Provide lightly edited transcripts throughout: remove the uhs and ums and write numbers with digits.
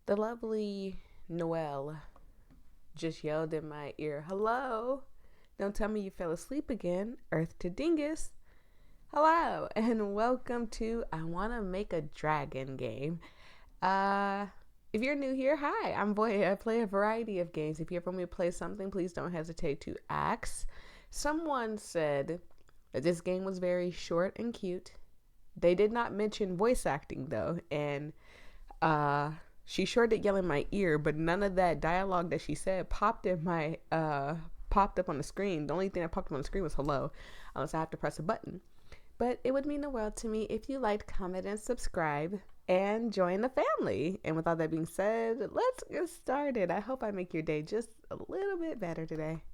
The lovely Noelle just yelled in my ear, "Hello! Don't tell me you fell asleep again, Earth to Dingus." Hello, and welcome to I Wanna Make a Dragon game. Uh, if you're new here, hi, I'm Voyia. I play a variety of games. If you ever want me to play something, please don't hesitate to ask. Someone said that this game was very short and cute. They did not mention voice acting though, and uh she sure did yell in my ear, but none of that dialogue that she said popped up on the screen. The only thing that popped up on the screen was hello, unless I have to press a button. But it would mean the world to me if you liked, comment, and subscribe and join the family. And with all that being said, let's get started. I hope I make your day just a little bit better today.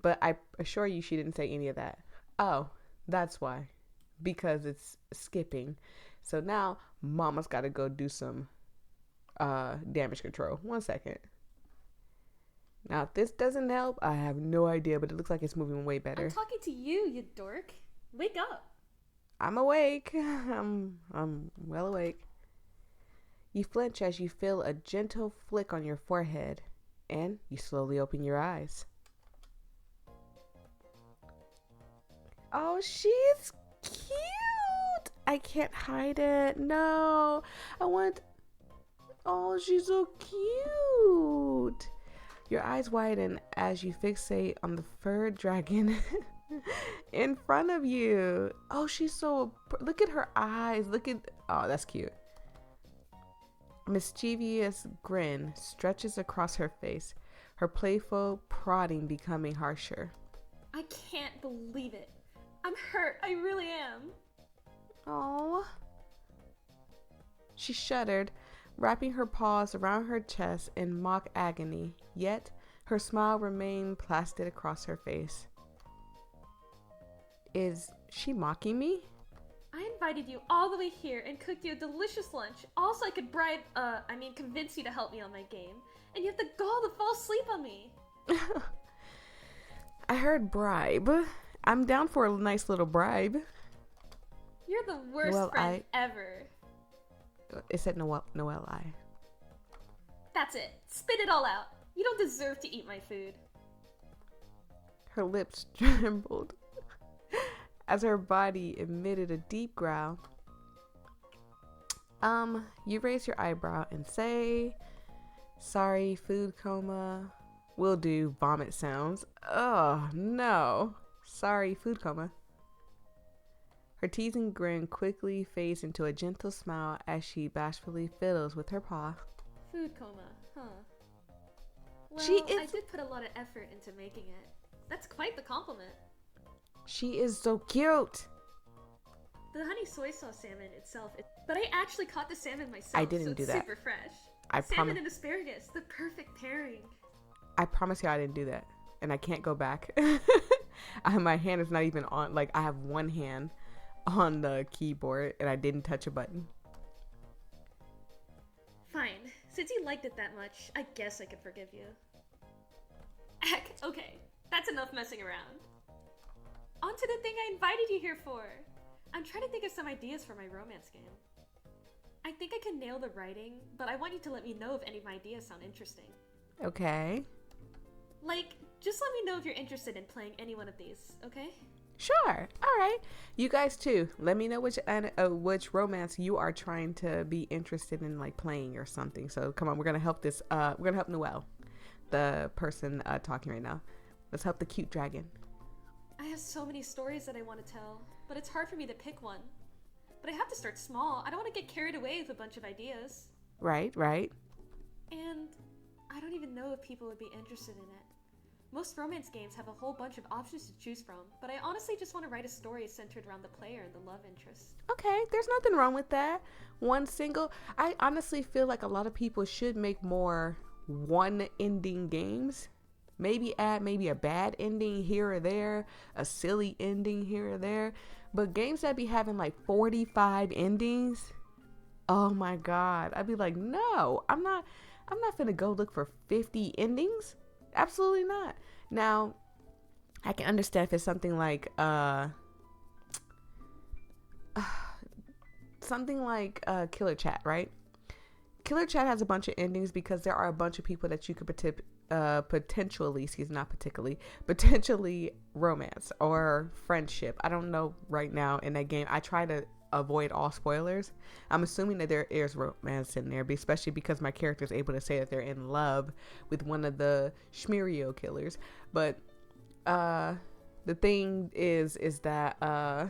But I assure you she didn't say any of that. Oh, that's why. Because it's skipping. So now mama's got to go do some damage control. 1 second. Now, if this doesn't help, I have no idea, but it looks like it's moving way better. I'm talking to you, you dork. Wake up. I'm awake. I'm well awake. You flinch as you feel a gentle flick on your forehead, and you slowly open your eyes. Oh, she's cute. I can't hide it. No. I want... Oh, she's so cute. Your eyes widen as you fixate on the furred dragon in front of you. Oh, she's so... Look at her eyes. Look at... Oh, that's cute. Mischievous grin stretches across her face, her playful prodding becoming harsher. I can't believe it. I'm hurt. I really am. Oh. She shuddered, wrapping her paws around her chest in mock agony, yet her smile remained placid across her face. Is she mocking me? I invited you all the way here and cooked you a delicious lunch, all so I could convince you to help me on my game. And you have the gall to fall asleep on me. I heard bribe. I'm down for a nice little bribe. You're the worst friend ever. It said Noelle I. That's it. Spit it all out. You don't deserve to eat my food. Her lips trembled as her body emitted a deep growl. You raise your eyebrow and say, "Sorry, food coma. Will do, vomit sounds. Oh, no. Sorry, food coma." Her teasing grin quickly fades into a gentle smile as she bashfully fiddles with her paw. Food coma, huh? Well, I did put a lot of effort into making it. That's quite the compliment. She is so cute. The honey soy sauce salmon itself, but I actually caught the salmon myself. I didn't do it's that. Super fresh. I salmon and asparagus, the perfect pairing. I promise you I didn't do that. And I can't go back. My hand is not even on, like I have one hand on the keyboard and I didn't touch a button. Fine. Since you liked it that much, I guess I could forgive you. Heck, okay. That's enough messing around. On to the thing I invited you here for. I'm trying to think of some ideas for my romance game. I think I can nail the writing, but I want you to let me know if any of my ideas sound interesting. Okay. Like, just let me know if you're interested in playing any one of these, okay? Sure. All right. You guys too. Let me know which romance you are trying to be interested in, like playing or something. So come on, we're gonna help this. We're gonna help Noelle, the person talking right now. Let's help the cute dragon. I have so many stories that I want to tell, but it's hard for me to pick one. But I have to start small. I don't want to get carried away with a bunch of ideas. Right. And I don't even know if people would be interested in it. Most romance games have a whole bunch of options to choose from, but I honestly just want to write a story centered around the player and the love interest. Okay, there's nothing wrong with that. I honestly feel like a lot of people should make more one-ending games. Maybe add a bad ending here or there, a silly ending here or there. But games that be having like 45 endings, oh my God. I'd be like, no, I'm not finna go look for 50 endings. Absolutely not. Now, I can understand if it's something like Killer Chat, right? Killer Chat has a bunch of endings because there are a bunch of people that you could potentially, excuse, not particularly, potentially romance or friendship. I don't know right now in that game. I try to avoid all spoilers. I'm assuming that there is romance in there, especially because my character is able to say that they're in love with one of the Schmerio killers. But the thing is that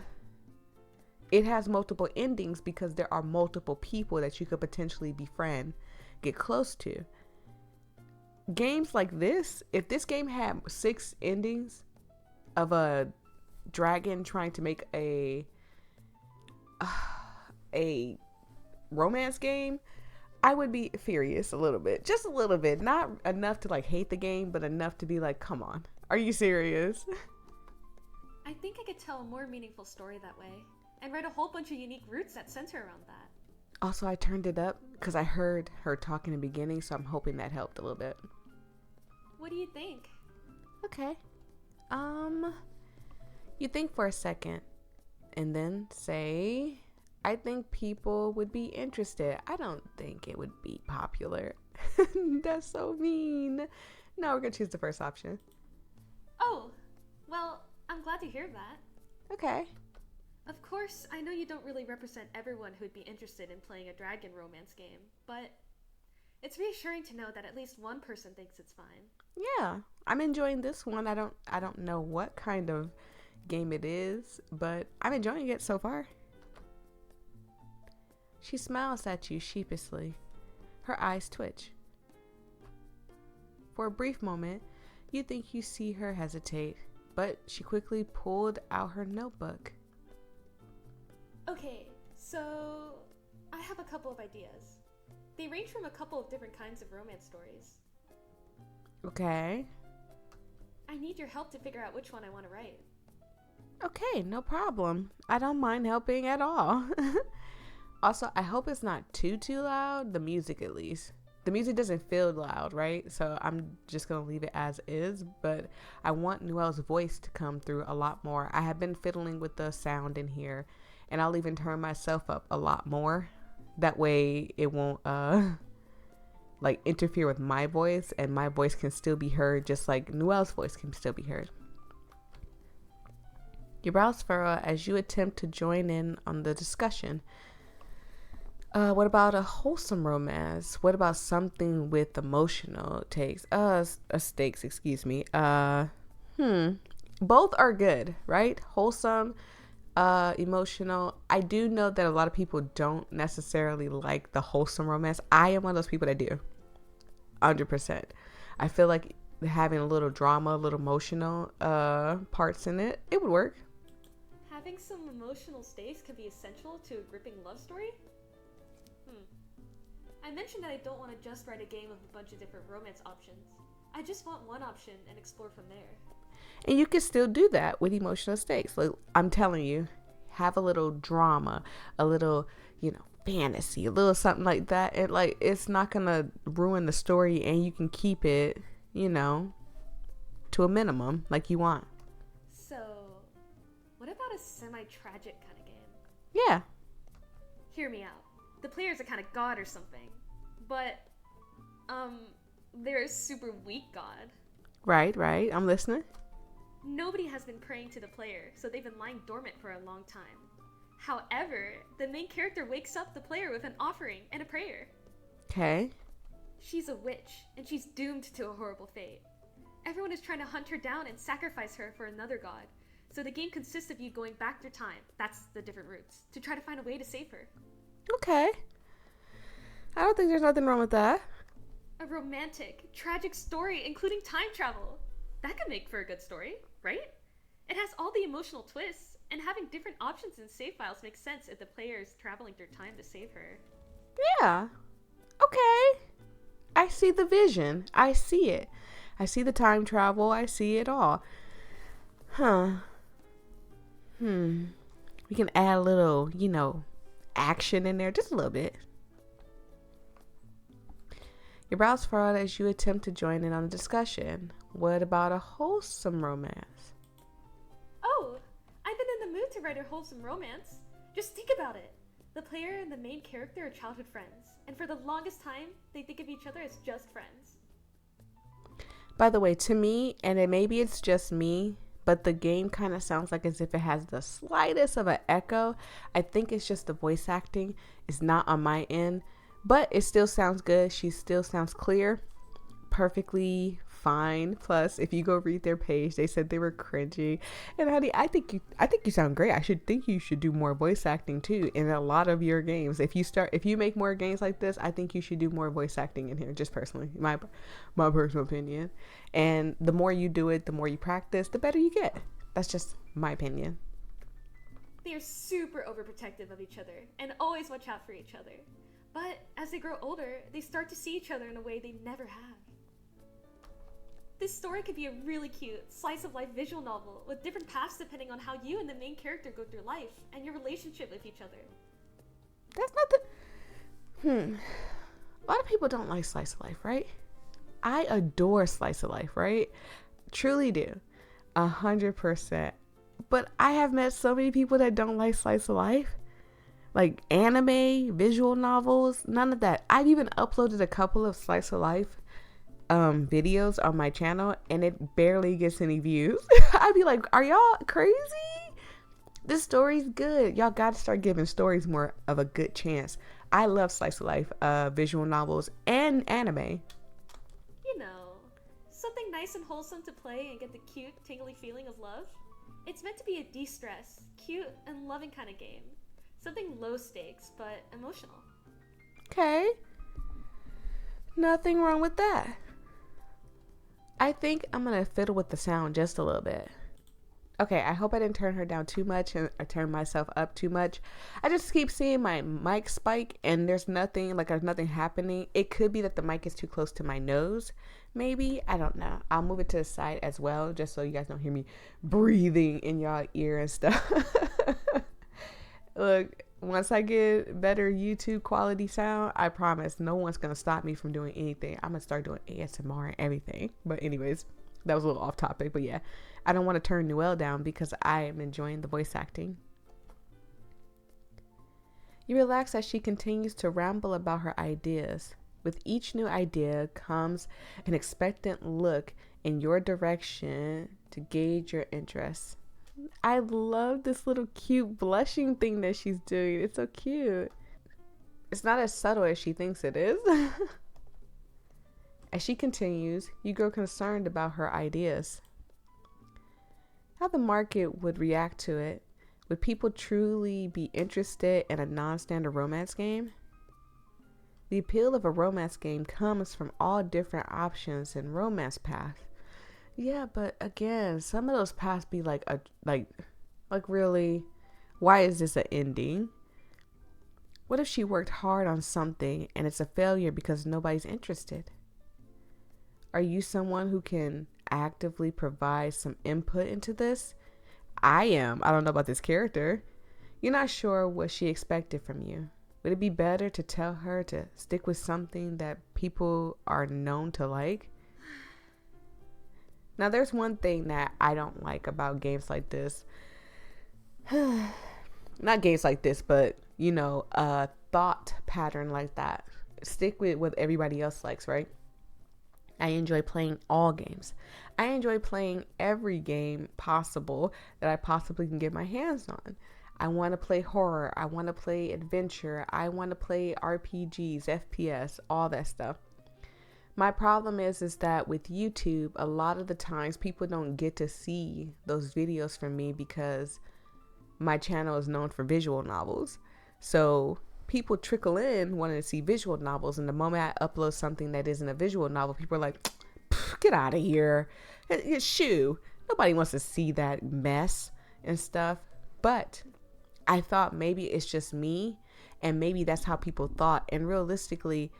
it has multiple endings because there are multiple people that you could potentially befriend, get close to. Games like this, if this game had 6 endings of a dragon trying to make a romance game, I would be furious a little bit. Just a little bit. Not enough to like hate the game, but enough to be like, come on. Are you serious? I think I could tell a more meaningful story that way, and write a whole bunch of unique roots that center around that. Also, I turned it up because I heard her talk in the beginning, so I'm hoping that helped a little bit. What do you think? Okay. You think for a second and then say, I think people would be interested. I don't think it would be popular. That's so mean. No, we're gonna choose the first option. Oh, well, I'm glad to hear that. Okay. Of course, I know you don't really represent everyone who'd be interested in playing a dragon romance game, but it's reassuring to know that at least one person thinks it's fine. Yeah, I'm enjoying this one. I don't know what kind of game it is, but I'm enjoying it so far. She smiles at you sheepishly. Her eyes twitch. For a brief moment, you think you see her hesitate, but she quickly pulled out her notebook. Okay, so I have a couple of ideas. They range from a couple of different kinds of romance stories. Okay. I need your help to figure out which one I want to write. Okay, no problem. I don't mind helping at all. Also, I hope it's not too loud. The music, at least. The music doesn't feel loud, right? So I'm just going to leave it as is. But I want Noelle's voice to come through a lot more. I have been fiddling with the sound in here. And I'll even turn myself up a lot more. That way it won't like interfere with my voice. And my voice can still be heard just like Noelle's voice can still be heard. Your brows furrow as you attempt to join in on the discussion. What about a wholesome romance? What about something with emotional stakes, excuse me. Both are good, right? Wholesome, emotional. I do know that a lot of people don't necessarily like the wholesome romance. I am one of those people that do. 100%. I feel like having a little drama, a little emotional parts in it, it would work. Having some emotional stakes can be essential to a gripping love story? I mentioned that I don't want to just write a game of a bunch of different romance options. I just want one option and explore from there. And you can still do that with emotional stakes. Like, I'm telling you, have a little drama, a little, fantasy, a little something like that. And like, it's not going to ruin the story and you can keep it, to a minimum like you want. So, what about a semi-tragic kind of game? Yeah. Hear me out. The player's a kind of god or something. But, they're a super weak god. Right. I'm listening. Nobody has been praying to the player, so they've been lying dormant for a long time. However, the main character wakes up the player with an offering and a prayer. Okay. She's a witch, and she's doomed to a horrible fate. Everyone is trying to hunt her down and sacrifice her for another god. So the game consists of you going back through time, that's the different routes, to try to find a way to save her. Okay. I don't think there's nothing wrong with that. A romantic, tragic story including time travel. That could make for a good story, right? It has all the emotional twists, and having different options in save files makes sense if the player is traveling through time to save her. Yeah. Okay. I see the vision. I see it. I see the time travel. I see it all. We can add a little, action in there, just a little bit. Your brows furrowed as you attempt to join in on the discussion. What about a wholesome romance? Oh, I've been in the mood to write a wholesome romance. Just think about it. The player and the main character are childhood friends, and for the longest time, they think of each other as just friends. By the way, to me, and maybe it's just me, but the game kind of sounds like as if it has the slightest of an echo. I think it's just the voice acting is not on my end, but it still sounds good. She still sounds clear, perfectly fine. Plus, if you go read their page, they said they were cringy. And honey, I think you sound great. I should think you should do more voice acting too in a lot of your games. If you make more games like this, I think you should do more voice acting in here. Just personally, my personal opinion. And the more you do it, the more you practice, the better you get. That's just my opinion. They are super overprotective of each other and always watch out for each other. But as they grow older, they start to see each other in a way they never have. This story could be a really cute, slice-of-life visual novel with different paths depending on how you and the main character go through life and your relationship with each other. That's not the... A lot of people don't like slice of life, right? I adore slice of life, right? Truly do. 100%. But I have met so many people that don't like slice of life. Like anime, visual novels, none of that. I've even uploaded a couple of slice of life videos on my channel and it barely gets any views. I'd be like, are y'all crazy? This story's good. Y'all gotta start giving stories more of a good chance. I love slice of life visual novels and anime. You know, something nice and wholesome to play and get the cute, tingly feeling of love. It's meant to be a de-stress, cute, and loving kind of game. Something low stakes, but emotional. Okay. Nothing wrong with that. I think I'm going to fiddle with the sound just a little bit. Okay, I hope I didn't turn her down too much and I turn myself up too much. I just keep seeing my mic spike and there's nothing happening. It could be that the mic is too close to my nose. Maybe. I don't know. I'll move it to the side as well just so you guys don't hear me breathing in y'all ear and stuff. Look, once I get better YouTube quality sound, I promise no one's going to stop me from doing anything. I'm going to start doing ASMR and everything. But anyways, that was a little off topic. But yeah, I don't want to turn Noelle down because I am enjoying the voice acting. You relax as she continues to ramble about her ideas. With each new idea comes an expectant look in your direction to gauge your interest. I love this little cute blushing thing that she's doing. It's so cute. It's not as subtle as she thinks it is. As she continues, you grow concerned about her ideas. How the market would react to it. Would people truly be interested in a non-standard romance game? The appeal of a romance game comes from all different options and romance paths. Yeah, but again, some of those paths be like really, why is this an ending? What if she worked hard on something and it's a failure because nobody's interested? Are you someone who can actively provide some input into this? I am. I don't know about this character. You're not sure what she expected from you. Would it be better to tell her to stick with something that people are known to like? Now, there's one thing that I don't like about games like this. Not games like this, but, you know, a thought pattern like that. Stick with what everybody else likes, right? I enjoy playing all games. I enjoy playing every game possible that I possibly can get my hands on. I want to play horror. I want to play adventure. I want to play RPGs, FPS, all that stuff. My problem is that with YouTube, a lot of the times people don't get to see those videos from me because my channel is known for visual novels. So people trickle in wanting to see visual novels. And the moment I upload something that isn't a visual novel, people are like, get out of here. Shoo. Nobody wants to see that mess and stuff. But I thought maybe it's just me and maybe that's how people thought. And realistically,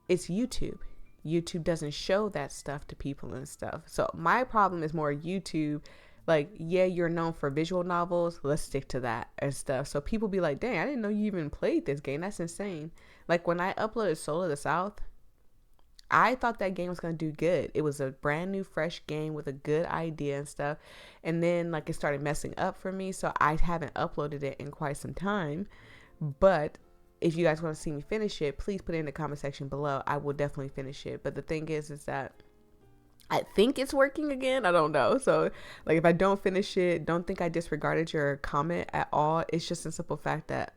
it's YouTube. YouTube doesn't show that stuff to people and stuff. So my problem is more YouTube. Like, yeah, you're known for visual novels. Let's stick to that and stuff. So people be like, dang, I didn't know you even played this game. That's insane. Like when I uploaded Soul of the South, I thought that game was going to do good. It was a brand new, fresh game with a good idea and stuff. And then like it started messing up for me. So I haven't uploaded it in quite some time. But if you guys want to see me finish it, please put it in the comment section below. I will definitely finish it. But the thing is that I think it's working again. I don't know. So like if I don't finish it, don't think I disregarded your comment at all. It's just a simple fact that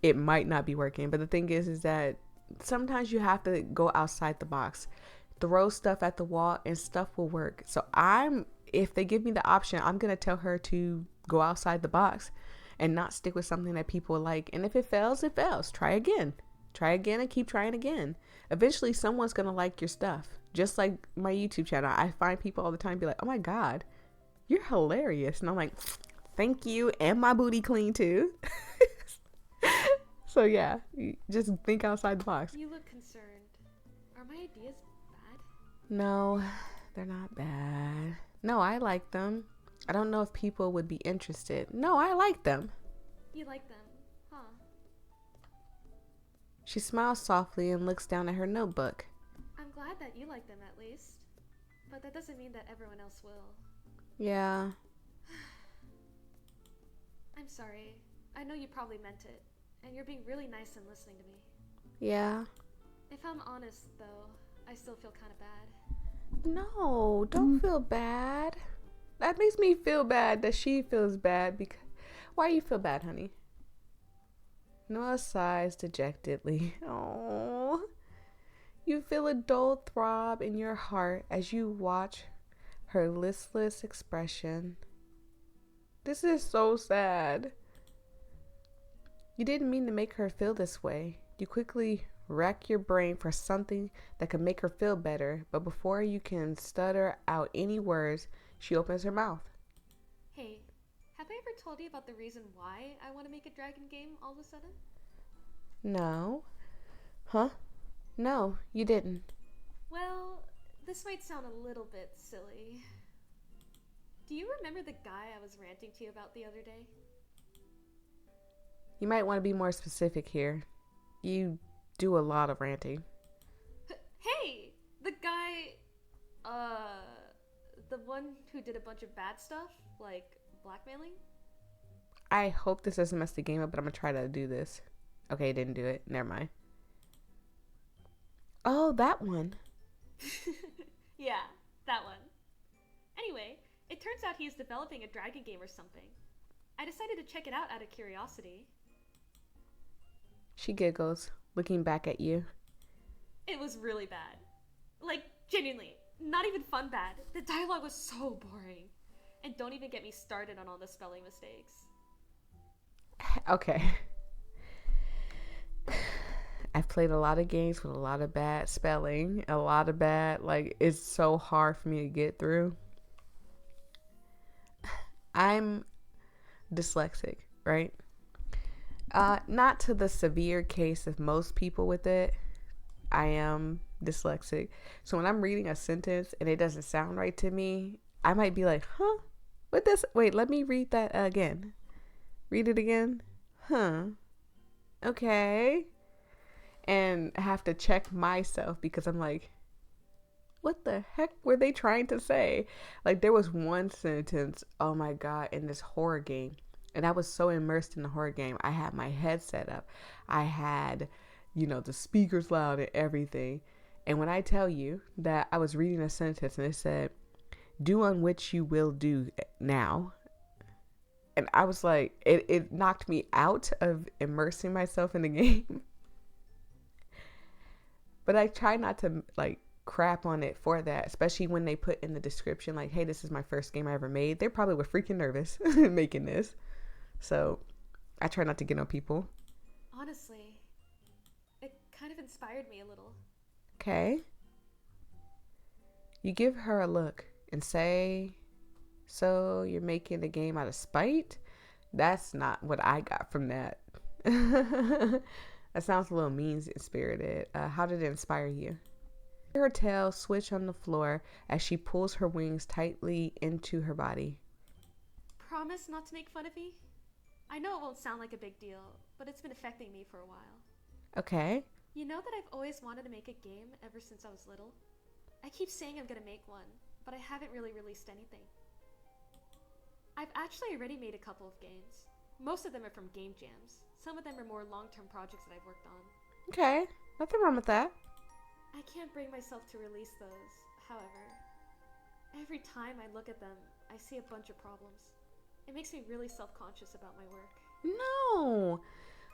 it might not be working. But the thing is that sometimes you have to go outside the box. Throw stuff at the wall and stuff will work. So if they give me the option, I'm going to tell her to go outside the box and not stick with something that people like. And if it fails, it fails. Try again. Try again and keep trying again. Eventually, someone's going to like your stuff. Just like my YouTube channel. I find people all the time be like, oh my God, you're hilarious. And I'm like, thank you. And my booty clean too. So yeah, just think outside the box. You look concerned. Are my ideas bad? No, they're not bad. No, I like them. I don't know if people would be interested. No, I like them. You like them, huh? She smiles softly and looks down at her notebook. I'm glad that you like them at least. But that doesn't mean that everyone else will. Yeah. I'm sorry. I know you probably meant it. And you're being really nice and listening to me. Yeah. If I'm honest, though, I still feel kind of bad. No, don't feel bad. That makes me feel bad that she feels bad. Because why you feel bad, honey? Noah sighs dejectedly. Oh. You feel a dull throb in your heart as you watch her listless expression. This is so sad. You didn't mean to make her feel this way. You quickly rack your brain for something that could make her feel better, but before you can stutter out any words, she opens her mouth. Hey, have I ever told you about the reason why I want to make a dragon game all of a sudden? No. Huh? No, you didn't. Well, this might sound a little bit silly. Do you remember the guy I was ranting to you about the other day? You might want to be more specific here. You do a lot of ranting. Hey! The guy, the one who did a bunch of bad stuff, like blackmailing? I hope this doesn't mess the game up, but I'm gonna try to do this. Okay, it didn't do it. Never mind. Oh, that one. Yeah, that one. Anyway, it turns out he's developing a dragon game or something. I decided to check it out of curiosity. She giggles, looking back at you. It was really bad. Like, genuinely, not even fun bad. The dialogue was so boring. And don't even get me started on all the spelling mistakes. Okay. I've played a lot of games with a lot of bad spelling, a lot of bad, like, it's so hard for me to get through. I'm dyslexic, right? Not to the severe case of most people with it. I am dyslexic. So when I'm reading a sentence and it doesn't sound right to me, I might be like, huh? What this? Wait, let me read that again. Read it again. Huh. Okay. And have to check myself because I'm like, what the heck were they trying to say? Like there was one sentence, oh my God, in this horror game. And I was so immersed in the horror game. I had my headset up. I had, the speakers loud and everything. And when I tell you that I was reading a sentence and it said, do on which you will do now. And I was like, it knocked me out of immersing myself in the game. But I try not to crap on it for that, especially when they put in the description like, hey, this is my first game I ever made. They probably were freaking nervous making this. So I try not to get on people. Honestly, it kind of inspired me a little. Okay. You give her a look and say, so you're making the game out of spite? That's not what I got from that. That sounds a little mean-spirited. How did it inspire you? Her tail switch on the floor as she pulls her wings tightly into her body. Promise not to make fun of me? I know it won't sound like a big deal, but it's been affecting me for a while. Okay. You know that I've always wanted to make a game ever since I was little? I keep saying I'm gonna make one, but I haven't really released anything. I've actually already made a couple of games. Most of them are from game jams. Some of them are more long-term projects that I've worked on. Okay, nothing wrong with that. I can't bring myself to release those, however. Every time I look at them, I see a bunch of problems. It makes me really self-conscious about my work. No.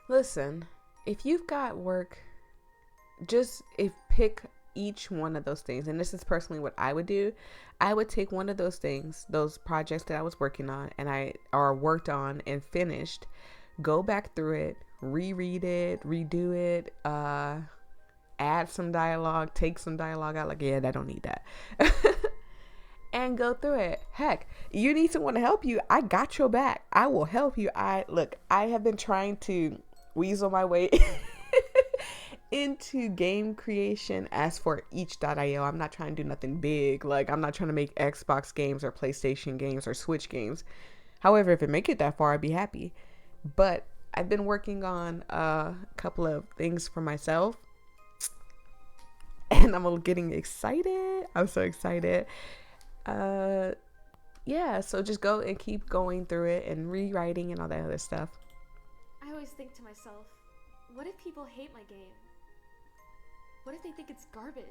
Listen, if you've got work, just pick each one of those things. And this is personally what I would do. I would take one of those things, those projects that I was working on worked on and finished, go back through it, reread it, redo it, add some dialogue, take some dialogue out, like, yeah, I don't need that. And go through it. Heck, you need someone to help you, I got your back. I will help you. I have been trying to weasel my way into game creation. As for each.io, I'm not trying to do nothing big. Like, I'm not trying to make Xbox games or PlayStation games or Switch games. However, if it make it that far, I'd be happy. But I've been working on a couple of things for myself, and I'm getting excited. I'm so excited. Yeah, so just go and keep going through it and rewriting and all that other stuff. I always think to myself, what if people hate my game? What if they think it's garbage?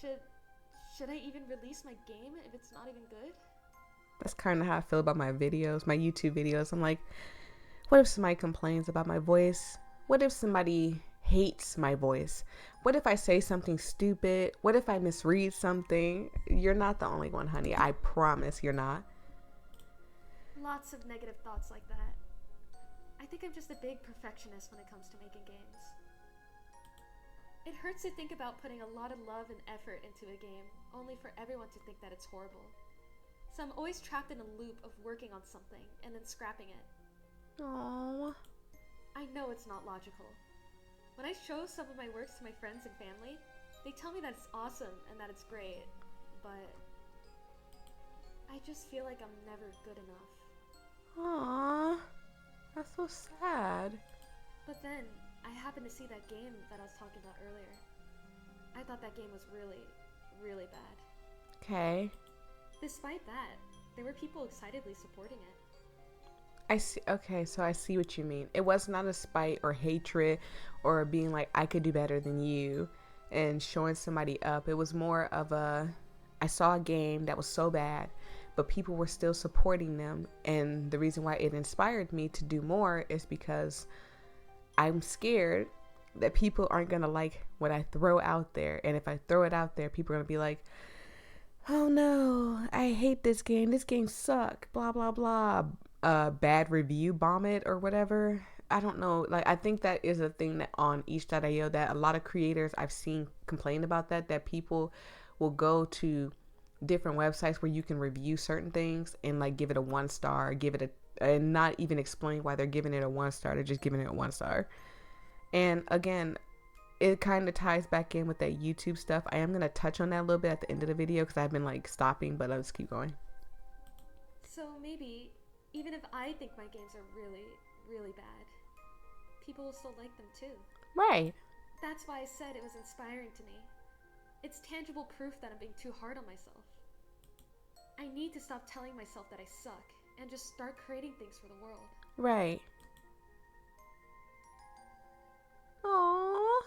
Should I even release my game if it's not even good? That's kind of how I feel about my videos, my YouTube videos. I'm like, what if somebody complains about my voice? What if somebody hates my voice? What if I say something stupid? What if I misread something? You're not the only one, honey. I promise you're not. Lots of negative thoughts like that. I think I'm just a big perfectionist when it comes to making games. It hurts to think about putting a lot of love and effort into a game, only for everyone to think that it's horrible. So I'm always trapped in a loop of working on something and then scrapping it. Aww. I know it's not logical. When I show some of my works to my friends and family, they tell me that it's awesome and that it's great, but I just feel like I'm never good enough. Aww. That's so sad. But then, I happened to see that game that I was talking about earlier. I thought that game was really, really bad. Okay. Despite that, there were people excitedly supporting it. I see. Okay, so I see what you mean. It was not a spite or hatred or being like, I could do better than you and showing somebody up. It was more of I saw a game that was so bad, but people were still supporting them. And the reason why it inspired me to do more is because I'm scared that people aren't going to like what I throw out there. And if I throw it out there, people are going to be like, oh no, I hate this game. This game suck. Blah, blah, blah. Bad review, bomb it or whatever. I don't know. Like, I think that is a thing that on each.io that a lot of creators I've seen complain about that people will go to different websites where you can review certain things and like give it a 1 star, and not even explain why they're giving it a 1 star. They're just giving it a 1 star. And again, it kind of ties back in with that YouTube stuff. I am going to touch on that a little bit at the end of the video because I've been like stopping, but let's keep going. So maybe, even if I think my games are really, really bad, people will still like them too. Right. That's why I said it was inspiring to me. It's tangible proof that I'm being too hard on myself. I need to stop telling myself that I suck and just start creating things for the world. Right. Aww.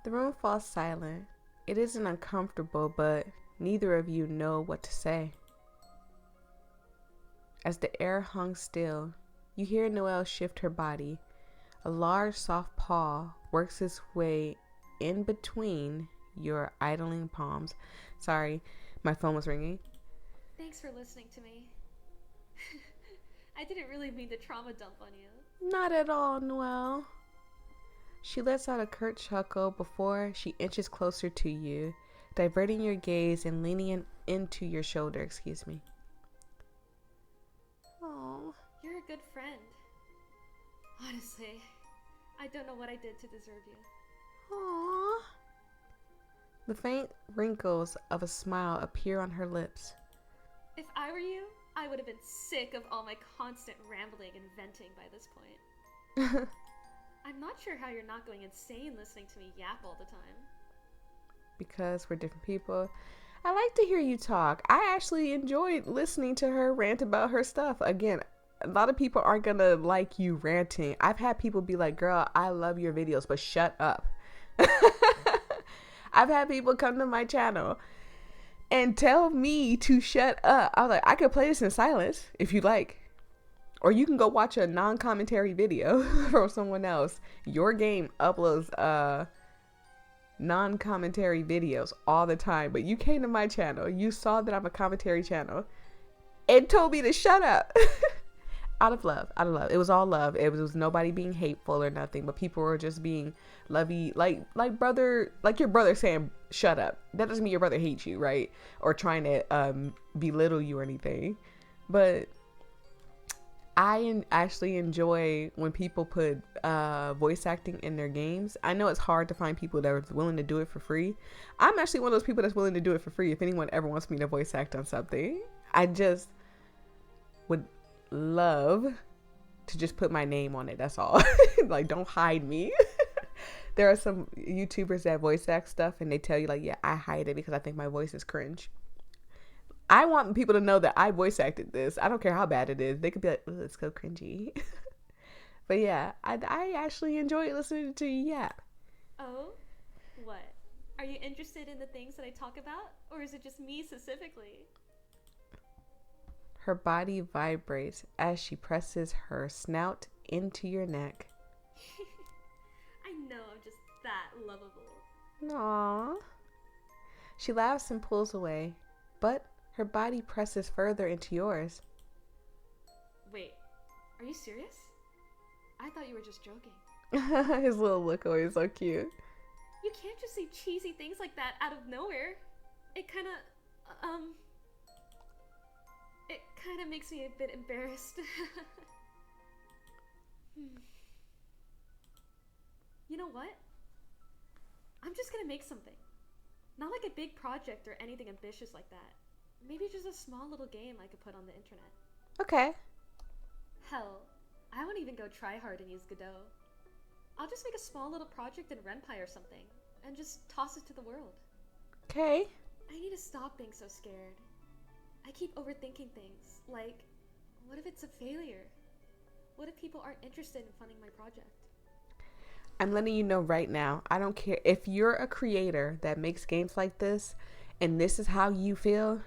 The room falls silent. It isn't uncomfortable, but neither of you know what to say. As the air hung still, you hear Noelle shift her body. A large, soft paw works its way in between your idling palms. Sorry, my phone was ringing. Thanks for listening to me. I didn't really mean to trauma dump on you. Not at all, Noelle. She lets out a curt chuckle before she inches closer to you, diverting your gaze and leaning into your shoulder. Excuse me. Oh, you're a good friend. Honestly, I don't know what I did to deserve you. Aww. The faint wrinkles of a smile appear on her lips. If I were you, I would have been sick of all my constant rambling and venting by this point. I'm not sure how you're not going insane listening to me yap all the time. Because we're different people. I like to hear you talk. I actually enjoyed listening to her rant about her stuff. Again, a lot of people aren't gonna like you ranting. I've had people be like, girl, I love your videos, but shut up. I've had people come to my channel and tell me to shut up. I was like, I could play this in silence if you like. Or you can go watch a non-commentary video from someone else. Your game uploads non-commentary videos all the time. But you came to my channel. You saw that I'm a commentary channel. And told me to shut up. Out of love. Out of love. It was all love. It was nobody being hateful or nothing. But people were just being lovey. Like brother. Like your brother saying shut up. That doesn't mean your brother hates you, right? Or trying to belittle you or anything. But I actually enjoy when people put voice acting in their games. I know it's hard to find people that are willing to do it for free. I'm actually one of those people that's willing to do it for free if anyone ever wants me to voice act on something. I just would love to just put my name on it. That's all. Like, don't hide me. There are some YouTubers that voice act stuff and they tell you like, yeah, I hide it because I think my voice is cringe. I want people to know that I voice acted this. I don't care how bad it is. They could be like, oh, it's so cringy. But yeah, I actually enjoy listening to you yap. Oh? What? Are you interested in the things that I talk about? Or is it just me specifically? Her body vibrates as she presses her snout into your neck. I know I'm just that lovable. Aww. She laughs and pulls away, but her body presses further into yours. Wait, are you serious? I thought you were just joking. His little look always so cute. You can't just say cheesy things like that out of nowhere. It kind of makes me a bit embarrassed. You know what? I'm just gonna make something. Not like a big project or anything ambitious like that. Maybe just a small little game I could put on the internet. Okay. Hell, I won't even go try hard and use Godot. I'll just make a small little project in Ren'Py or something, and just toss it to the world. Okay. I need to stop being so scared. I keep overthinking things, like, what if it's a failure? What if people aren't interested in funding my project? I'm letting you know right now, I don't care if you're a creator that makes games like this, and this is how you feel,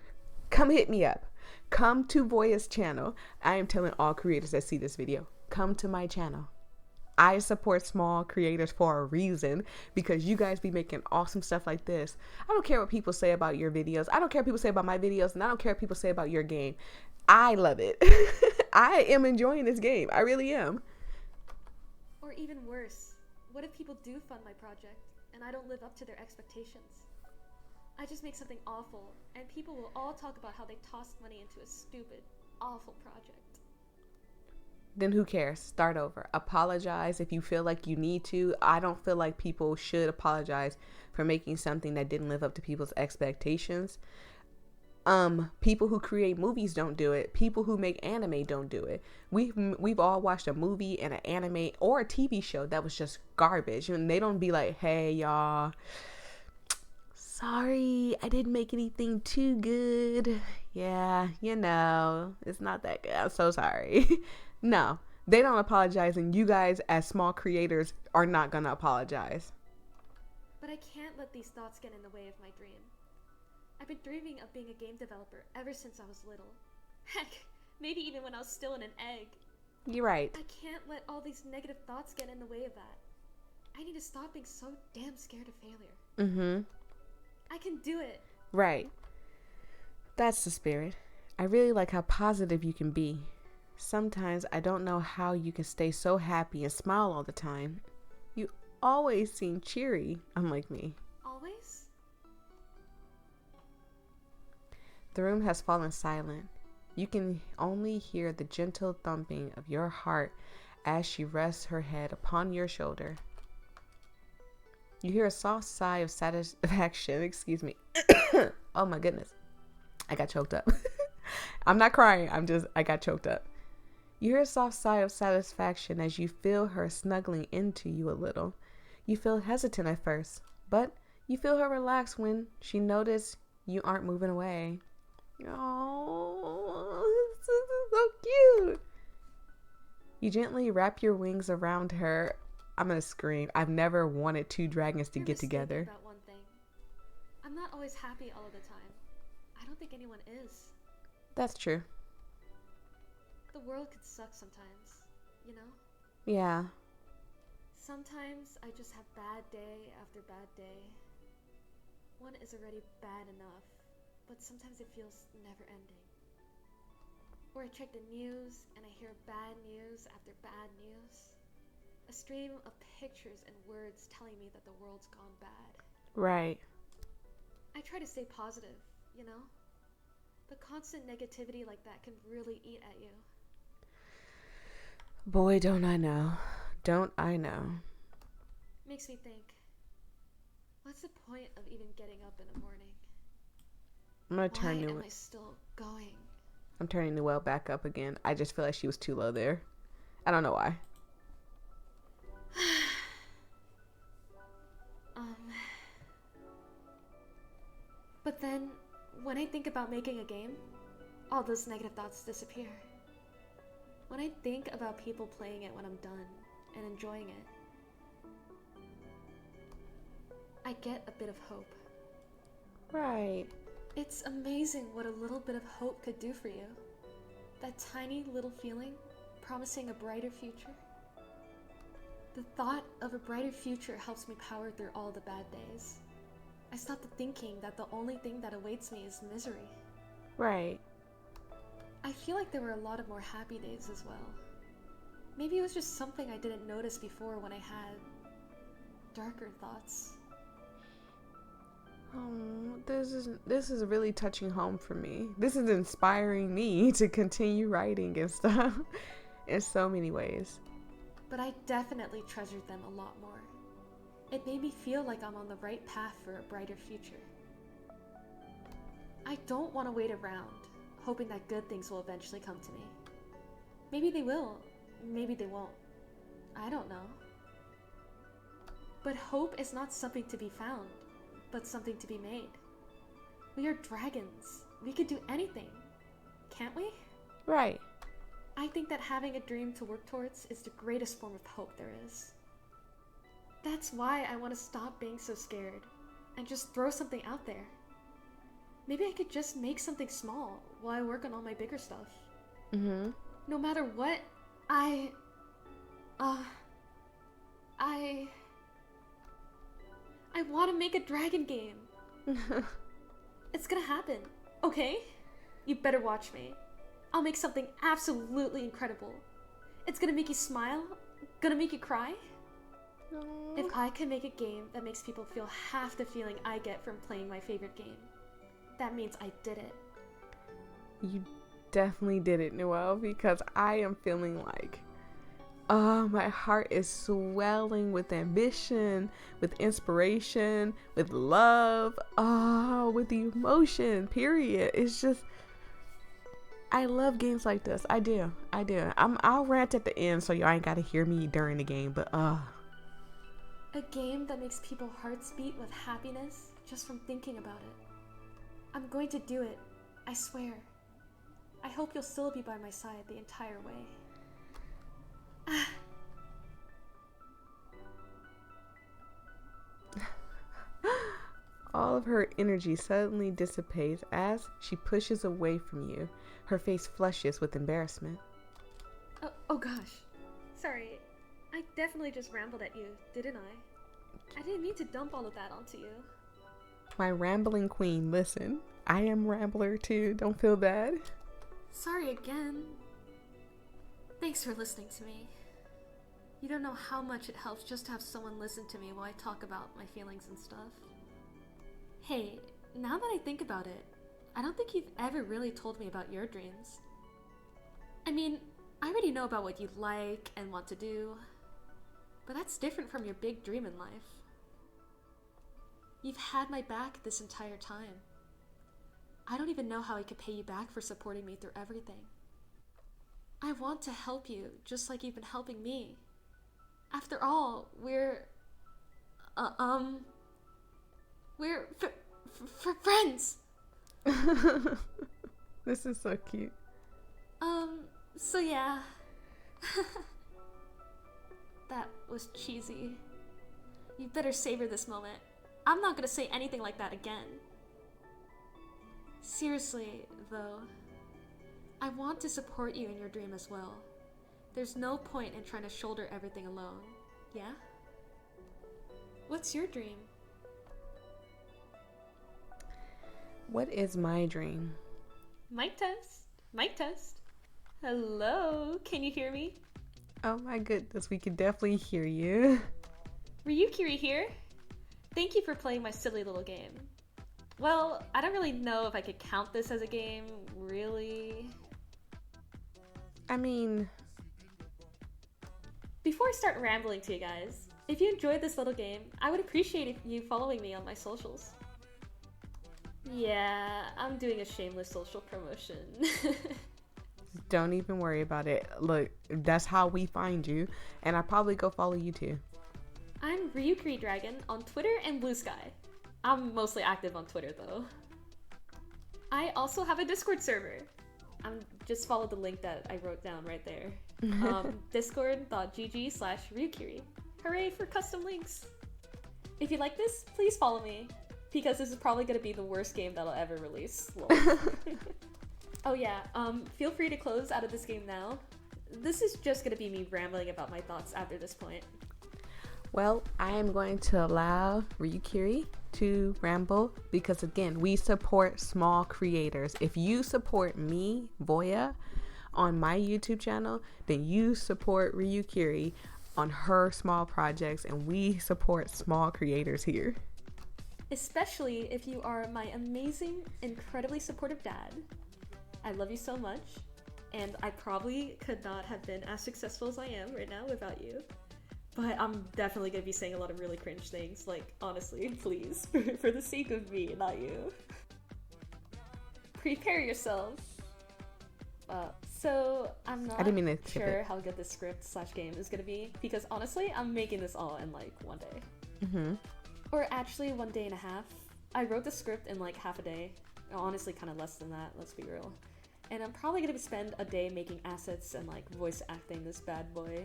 come hit me up. Come to Voyia's channel. I am telling all creators that see this video, come to my channel. I support small creators for a reason, because you guys be making awesome stuff like this. I don't care what people say about your videos. I don't care what people say about my videos, and I don't care what people say about your game. I love it. I am enjoying this game. I really am. Or even worse, what if people do fund my project, and I don't live up to their expectations? I just make something awful, and people will all talk about how they tossed money into a stupid, awful project. Then who cares? Start over. Apologize if you feel like you need to. I don't feel like people should apologize for making something that didn't live up to people's expectations. People who create movies don't do it. People who make anime don't do it. We've all watched a movie and an anime or a TV show that was just garbage, and they don't be like, hey y'all, sorry, I didn't make anything too good. Yeah, you know, it's not that good. I'm so sorry. No, they don't apologize, and you guys as small creators are not gonna apologize. But I can't let these thoughts get in the way of my dream. I've been dreaming of being a game developer ever since I was little. Heck, maybe even when I was still in an egg. You're right. I can't let all these negative thoughts get in the way of that. I need to stop being so damn scared of failure. Mm-hmm. I can do it. Right. That's the spirit. I really like how positive you can be. Sometimes I don't know how you can stay so happy and smile all the time. You always seem cheery, unlike me. Always? The room has fallen silent. You can only hear the gentle thumping of your heart as she rests her head upon your shoulder. You hear a soft sigh of satisfaction. Excuse me. Oh my goodness. I got choked up. I'm not crying. I got choked up. You hear a soft sigh of satisfaction as you feel her snuggling into you a little. You feel hesitant at first, but you feel her relax when she notices you aren't moving away. Oh, this is so cute. You gently wrap your wings around her. I'm gonna scream. I've never wanted two dragons to You're get together. about one thing. I'm not always happy all of the time. I don't think anyone is. That's true. The world could suck sometimes, you know? Yeah. Sometimes I just have bad day after bad day. One is already bad enough, but sometimes it feels never ending. Or I check the news and I hear bad news after bad news. A stream of pictures and words telling me that the world's gone bad. Right. I try to stay positive, you know? But constant negativity like that can really eat at you. Boy, don't I know. Don't I know. Makes me think, what's the point of even getting up in the morning? I'm gonna turn Why am I still going? I'm turning Noelle back up again. I just feel like she was too low there. I don't know why. But then, when I think about making a game, all those negative thoughts disappear. When I think about people playing it when I'm done and enjoying it, I get a bit of hope. Right. It's amazing what a little bit of hope could do for you. That tiny little feeling promising a brighter future. The thought of a brighter future helps me power through all the bad days. I stopped thinking that the only thing that awaits me is misery. Right. I feel like there were a lot of more happy days as well. Maybe it was just something I didn't notice before when I had darker thoughts. Oh, this is really touching home for me. This is inspiring me to continue writing and stuff in so many ways. But I definitely treasured them a lot more. It made me feel like I'm on the right path for a brighter future. I don't want to wait around, hoping that good things will eventually come to me. Maybe they will, maybe they won't. I don't know. But hope is not something to be found, but something to be made. We are dragons. We could do anything, can't we? Right. I think that having a dream to work towards is the greatest form of hope there is. That's why I want to stop being so scared and just throw something out there. Maybe I could just make something small while I work on all my bigger stuff. Mm-hmm. No matter what, I want to make a dragon game. It's gonna happen, okay? You better watch me. I'll make something absolutely incredible. It's gonna make you smile, gonna make you cry. Aww. If I can make a game that makes people feel half the feeling I get from playing my favorite game, that means I did it. You definitely did it, Noelle, because I am feeling like, oh, my heart is swelling with ambition, with inspiration, with love, oh, with the emotion, period. It's just, I love games like this. I do. I'll rant at the end so y'all ain't gotta hear me during the game, but A game that makes people's hearts beat with happiness just from thinking about it. I'm going to do it, I swear. I hope you'll still be by my side the entire way. All of her energy suddenly dissipates as she pushes away from you. Her face flushes with embarrassment. Oh gosh. Sorry. I definitely just rambled at you, didn't I? I didn't mean to dump all of that onto you. My rambling queen, listen. I am Rambler too. Don't feel bad. Sorry again. Thanks for listening to me. You don't know how much it helps just to have someone listen to me while I talk about my feelings and stuff. Hey, now that I think about it, I don't think you've ever really told me about your dreams. I mean, I already know about what you like and want to do, but that's different from your big dream in life. You've had my back this entire time. I don't even know how I could pay you back for supporting me through everything. I want to help you just like you've been helping me. After all, we're friends. This is so cute. So yeah. That was cheesy. You better savor this moment. I'm not gonna say anything like that again. Seriously, though, I want to support you in your dream as well. There's no point in trying to shoulder everything alone, yeah? What's your dream? What is my dream? Mic test. Mic test. Hello, can you hear me? Oh my goodness, we can definitely hear you. Ryukiri here. Thank you for playing my silly little game. Well, I don't really know if I could count this as a game, really. I mean... Before I start rambling to you guys, if you enjoyed this little game, I would appreciate you following me on my socials. Yeah, I'm doing a shameless social promotion. Don't even worry about it. Look, that's how we find you, and I'll probably go follow you too. I'm Ryukiri Dragon on Twitter and Bluesky. I'm mostly active on Twitter though. I also have a Discord server. Just follow the link that I wrote down right there. Discord.gg/Ryukiri. Hooray for custom links! If you like this, please follow me, because this is probably going to be the worst game that I'll ever release. Oh yeah, feel free to close out of this game now. This is just going to be me rambling about my thoughts after this point. Well, I am going to allow Ryukiri to ramble because, again, we support small creators. If you support me, Voyia, on my YouTube channel, then you support Ryukiri on her small projects, and we support small creators here. Especially if you are my amazing, incredibly supportive dad. I love you so much, and I probably could not have been as successful as I am right now without you. But I'm definitely going to be saying a lot of really cringe things, like, honestly, please, for the sake of me, not you. Prepare yourself. So, I'm not sure how good this script/game is going to be, because honestly, I'm making this all in, like, one day. Mm-hmm. Or actually, 1 day and a half. I wrote the script in, like, half a day. Honestly, kind of less than that, let's be real. And I'm probably going to spend a day making assets and, like, voice acting this bad boy.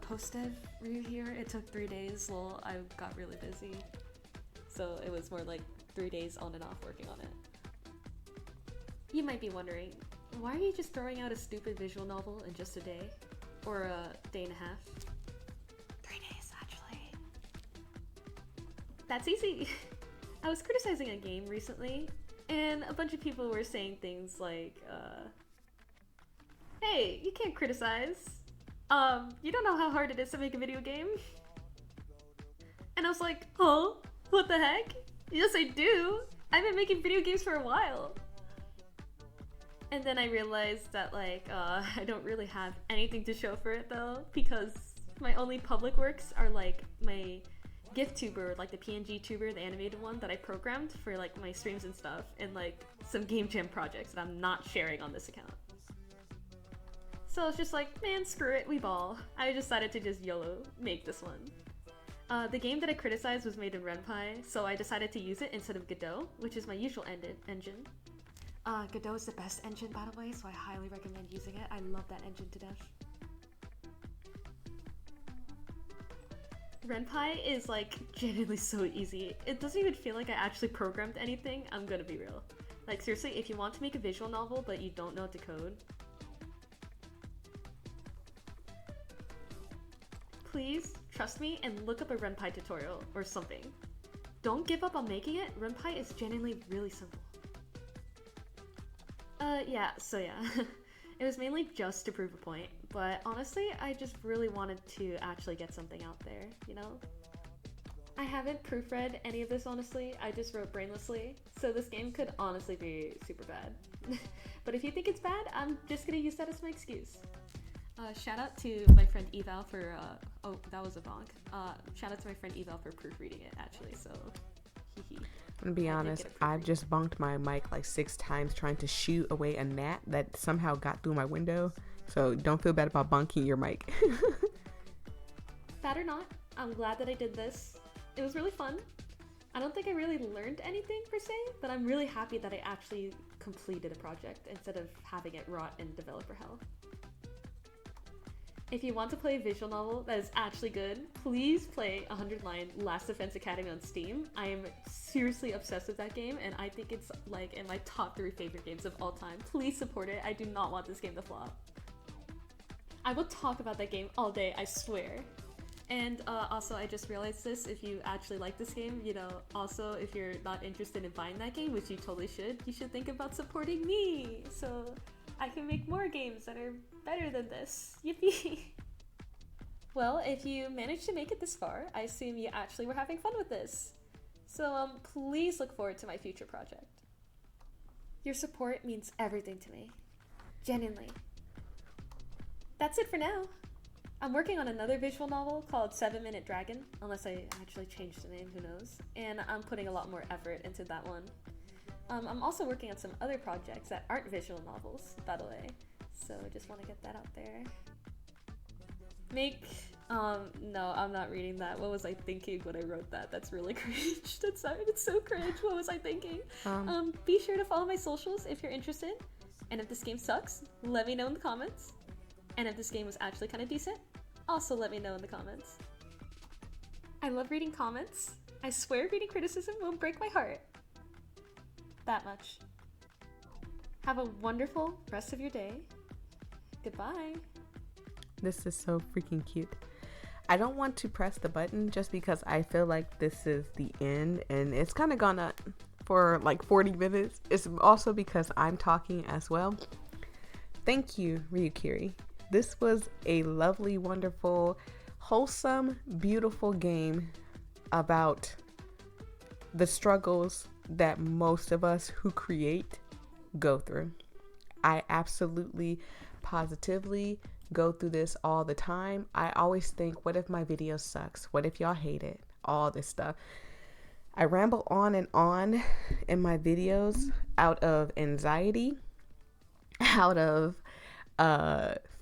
Post-dev review here, it took 3 days. Well, I got really busy. So it was more like 3 days on and off working on it. You might be wondering, why are you just throwing out a stupid visual novel in just a day? Or a day and a half? 3 days, actually. That's easy! I was criticizing a game recently, and a bunch of people were saying things like, hey, you can't criticize. You don't know how hard it is to make a video game? And I was like, huh? What the heck? Yes, I do! I've been making video games for a while! And then I realized that, like, I don't really have anything to show for it, though, because my only public works are, like, my GIF tuber, like the PNG tuber, the animated one that I programmed for, like, my streams and stuff, and, like, some game jam projects that I'm not sharing on this account. So I was just like, man, screw it, we ball. I decided to just YOLO make this one. The game that I criticized was made in Ren'Py, so I decided to use it instead of Godot, which is my usual engine. Godot is the best engine, by the way, so I highly recommend using it. I love that engine to death. Ren'Py is, like, genuinely so easy. It doesn't even feel like I actually programmed anything, I'm gonna be real. Like, seriously, if you want to make a visual novel but you don't know how to code, please trust me and look up a Ren'Py tutorial or something. Don't give up on making it. Ren'Py is genuinely really simple. Yeah. It was mainly just to prove a point, but honestly, I just really wanted to actually get something out there, you know? I haven't proofread any of this, honestly. I just wrote brainlessly, so this game could honestly be super bad. But if you think it's bad, I'm just gonna use that as my excuse. Shout out to my friend Eval for, oh, that was a bonk. Shout out to my friend Eval for proofreading it, actually, so, hee. I'm gonna be honest, I've just bunked my mic like 6 times trying to shoot away a gnat that somehow got through my window, so don't feel bad about bunking your mic. Bad or not, I'm glad that I did this. It was really fun. I don't think I really learned anything per se, but I'm really happy that I actually completed a project instead of having it rot in developer hell. If you want to play a visual novel that is actually good, please play 100 Line Last Defense Academy on Steam. I am seriously obsessed with that game, and I think it's like in my top 3 favorite games of all time. Please support it. I do not want this game to flop. I will talk about that game all day, I swear. And also, I just realized this, if you actually like this game, you know, also if you're not interested in buying that game, which you totally should, you should think about supporting me, so I can make more games that are better than this. Yippee! Well, if you managed to make it this far, I assume you actually were having fun with this. So please look forward to my future project. Your support means everything to me. Genuinely. That's it for now. I'm working on another visual novel called 7 Minute Dragon, unless I actually change the name, who knows. And I'm putting a lot more effort into that one. I'm also working on some other projects that aren't visual novels, by the way. So I just want to get that out there. No, I'm not reading that. What was I thinking when I wrote that? That's really cringe. That's sorry, it's so cringe. What was I thinking? Be sure to follow my socials if you're interested. And if this game sucks, let me know in the comments. And if this game was actually kind of decent, also let me know in the comments. I love reading comments. I swear reading criticism won't break my heart. That much. Have a wonderful rest of your day. Goodbye. This is so freaking cute. I don't want to press the button just because I feel like this is the end and it's kind of gone up for like 40 minutes. It's also because I'm talking as well. Thank you, Ryukiri. This was a lovely, wonderful, wholesome, beautiful game about the struggles that most of us who create go through. I absolutely, positively go through this all the time. I always think, what if my video sucks? What if y'all hate it? All this stuff. I ramble on and on in my videos out of anxiety, out of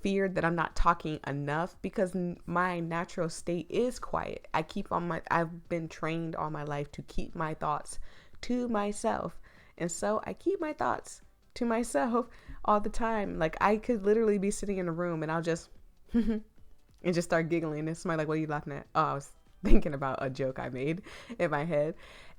fear that I'm not talking enough, because my natural state is quiet. I've been trained all my life to keep my thoughts to myself. And so I keep my thoughts to myself all the time. Like I could literally be sitting in a room and I'll just and just start giggling. And somebody like, what are you laughing at? Oh, I was thinking about a joke I made in my head.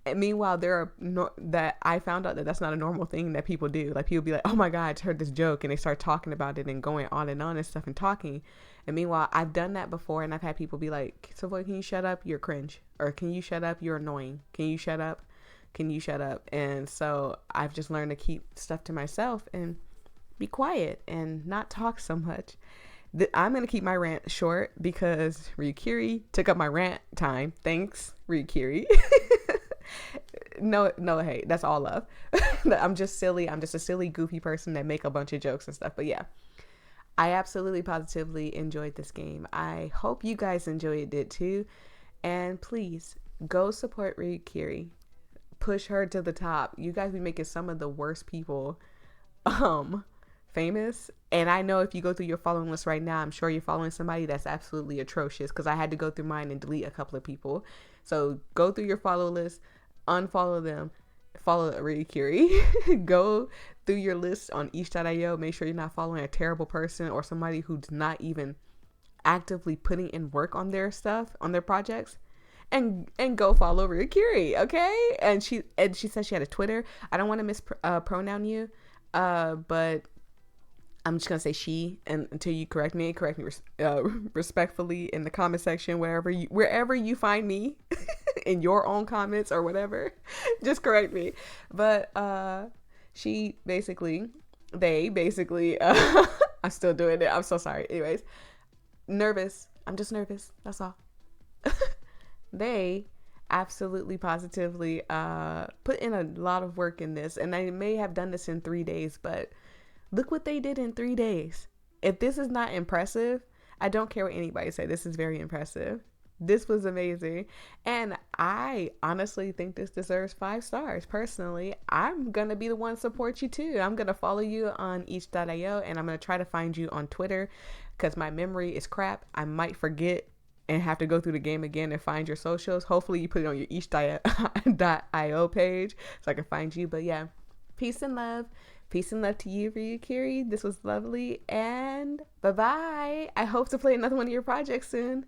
And meanwhile, that I found out that that's not a normal thing that people do. Like people be like, oh my God, I just heard this joke, and they start talking about it and going on and stuff and talking. And meanwhile, I've done that before, and I've had people be like, Savoy, can you shut up? You're cringe. Or can you shut up? You're annoying. Can you shut up? Can you shut up? And so I've just learned to keep stuff to myself and be quiet and not talk so much. I'm going to keep my rant short because Ryukiri took up my rant time. Thanks, Ryukiri. No hate. That's all love. I'm just silly. I'm just a silly, goofy person that make a bunch of jokes and stuff. But yeah, I absolutely, positively enjoyed this game. I hope you guys enjoyed it too. And please go support Ryukiri. Push her to the top. You guys be making some of the worst people famous. And I know if you go through your following list right now, I'm sure you're following somebody that's absolutely atrocious, because I had to go through mine and delete a couple of people. So go through your follow list, unfollow them, follow Ryukiri. Go through your list on each.io. Make sure you're not following a terrible person or somebody who's not even actively putting in work on their stuff, on their projects. And go follow Ryukiri, okay? And she said she had a Twitter. I don't want to mispronoun you, but I'm just gonna say she, and until you correct me respectfully in the comment section, wherever you find me in your own comments or whatever, just correct me. But they basically I'm still doing it. I'm so sorry. Anyways, nervous. I'm just nervous. That's all. They absolutely, positively put in a lot of work in this, and I may have done this in 3 days, but look what they did in 3 days. If this is not impressive, I don't care what anybody say. This is very impressive. This was amazing. And I honestly think this deserves 5 stars. Personally, I'm going to be the one to support you too. I'm going to follow you on each.io, and I'm going to try to find you on Twitter because my memory is crap. I might forget and have to go through the game again and find your socials. Hopefully you put it on your each.io page so I can find you. But yeah, peace and love. Peace and love to you, Ryukiri. This was lovely, and bye-bye. I hope to play another one of your projects soon.